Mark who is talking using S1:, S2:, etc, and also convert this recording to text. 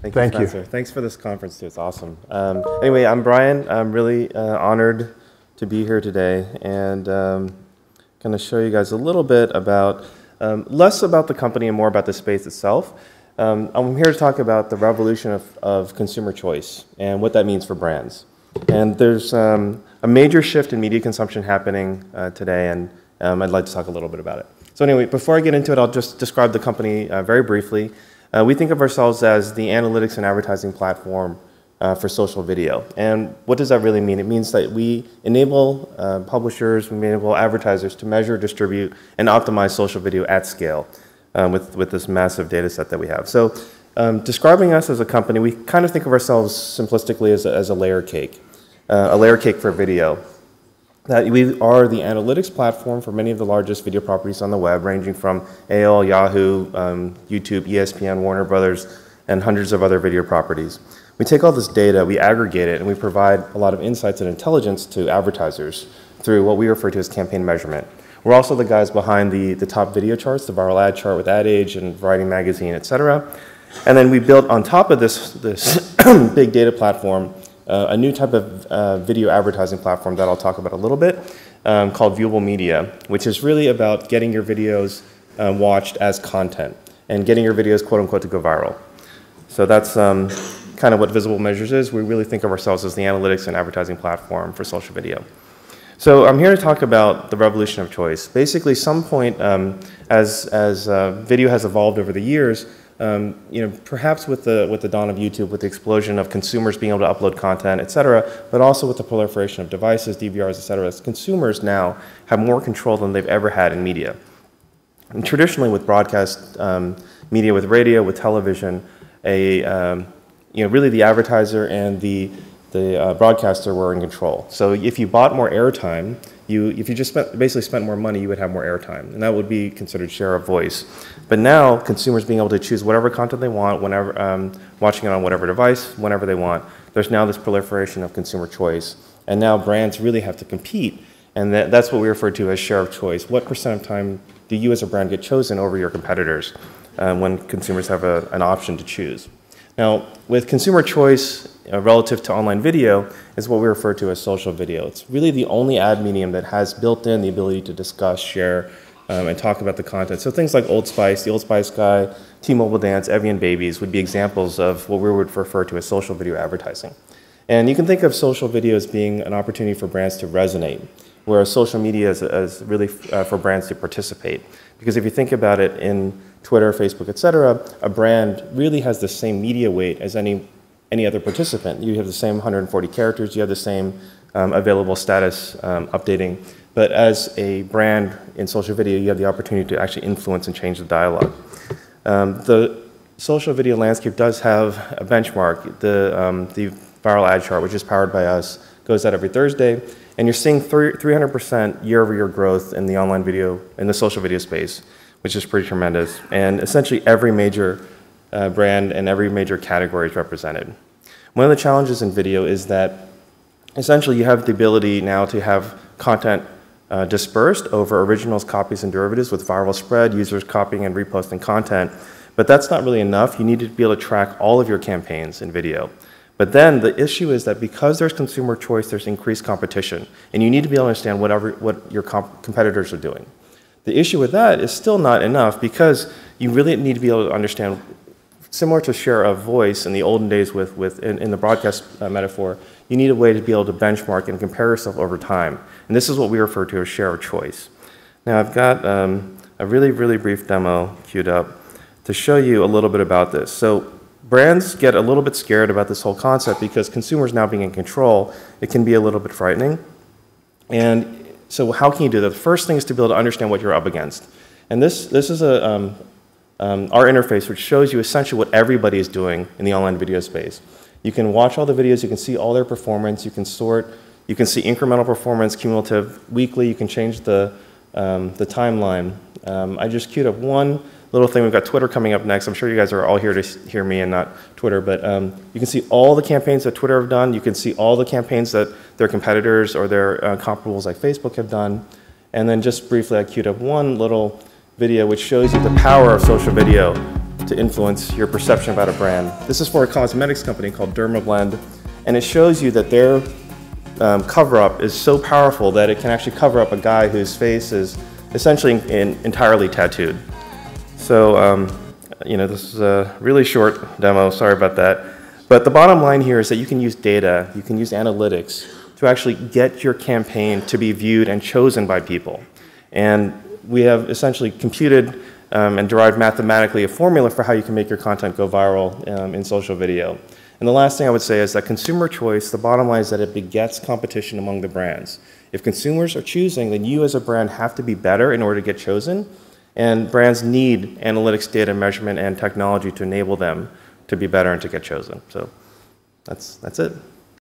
S1: Thank you, Spencer. Thanks for this conference, too. It's awesome. Anyway, I'm Brian. I'm really honored to be here today and going to show you guys a little bit about, less about the company and more about the space itself. I'm here to talk about the revolution of consumer choice and what that means for brands. And there's a major shift in media consumption happening today, and I'd like to talk a little bit about it. So anyway, before I get into it, I'll just describe the company very briefly. We think of ourselves as the analytics and advertising platform for social video. And what does that really mean? It means that we enable publishers, we enable advertisers to measure, distribute, and optimize social video at scale with this massive data set that we have. So describing us as a company, we kind of think of ourselves simplistically as a layer cake for video. That we are the analytics platform for many of the largest video properties on the web, ranging from AOL, Yahoo, YouTube, ESPN, Warner Brothers, and hundreds of other video properties. We take all this data, we aggregate it, and we provide a lot of insights and intelligence to advertisers through what we refer to as campaign measurement. We're also the guys behind the top video charts, the viral ad chart with Ad Age and Variety Magazine, et cetera. And then we built on top of this big data platform a new type of video advertising platform that I'll talk about a little bit called viewable media, which is really about getting your videos watched as content and getting your videos, quote unquote, to go viral. So that's kind of what Visible Measures is. We really think of ourselves as the analytics and advertising platform for social video. So I'm here to talk about the revolution of choice. Basically, some point as video has evolved over the years, perhaps with the dawn of YouTube, with the explosion of consumers being able to upload content, et cetera, but also with the proliferation of devices, DVRs, et cetera, consumers now have more control than they've ever had in media. And traditionally with broadcast media, with radio, with television, really the advertiser and the broadcaster were in control. So if you bought more airtime, if you just basically spent more money, you would have more airtime, and that would be considered share of voice. But now, consumers being able to choose whatever content they want, whenever, watching it on whatever device, whenever they want, there's now this proliferation of consumer choice. And now brands really have to compete, and that's what we refer to as share of choice. What % of time do you as a brand get chosen over your competitors when consumers have an option to choose? Now, with consumer choice relative to online video is what we refer to as social video. It's really the only ad medium that has built in the ability to discuss, share, and talk about the content. So things like Old Spice, the Old Spice guy, T-Mobile Dance, Evian Babies would be examples of what we would refer to as social video advertising. And you can think of social video as being an opportunity for brands to resonate, whereas social media is really for brands to participate. Because if you think about it in Twitter, Facebook, et cetera, a brand really has the same media weight as any other participant. You have the same 140 characters, you have the same available status updating, but as a brand in social video, you have the opportunity to actually influence and change the dialogue. The social video landscape does have a benchmark. The viral ad chart, which is powered by us, goes out every Thursday, and you're seeing 300% year-over-year growth in the online video, in the social video space, which is pretty tremendous. And essentially every major brand and every major category is represented. One of the challenges in video is that essentially you have the ability now to have content dispersed over originals, copies, and derivatives with viral spread, users copying and reposting content. But that's not really enough. You need to be able to track all of your campaigns in video. But then the issue is that because there's consumer choice, there's increased competition. And you need to be able to understand what your competitors are doing. The issue with that is still not enough because you really need to be able to understand, similar to share of voice in the olden days in the broadcast metaphor, you need a way to be able to benchmark and compare yourself over time. And this is what we refer to as share of choice. Now I've got a really, really brief demo queued up to show you a little bit about this. So brands get a little bit scared about this whole concept because consumers now being in control, it can be a little bit frightening. And so how can you do that? The first thing is to be able to understand what you're up against. And this is our interface, which shows you essentially what everybody is doing in the online video space. You can watch all the videos, you can see all their performance, you can sort, you can see incremental performance, cumulative, weekly, you can change the timeline. I just queued up one little thing. We've got Twitter coming up next. I'm sure you guys are all here to hear me and not Twitter, but you can see all the campaigns that Twitter have done. You can see all the campaigns that their competitors or their comparables like Facebook have done. And then just briefly, I queued up one little video which shows you the power of social video to influence your perception about a brand. This is for a cosmetics company called Dermablend, and it shows you that their cover-up is so powerful that it can actually cover up a guy whose face is essentially entirely tattooed. So, this is a really short demo, sorry about that. But the bottom line here is that you can use data, you can use analytics to actually get your campaign to be viewed and chosen by people. And we have essentially computed and derived mathematically a formula for how you can make your content go viral in social video. And the last thing I would say is that consumer choice, the bottom line is that it begets competition among the brands. If consumers are choosing, then you as a brand have to be better in order to get chosen. And brands need analytics, data measurement, and technology to enable them to be better and to get chosen. So that's it.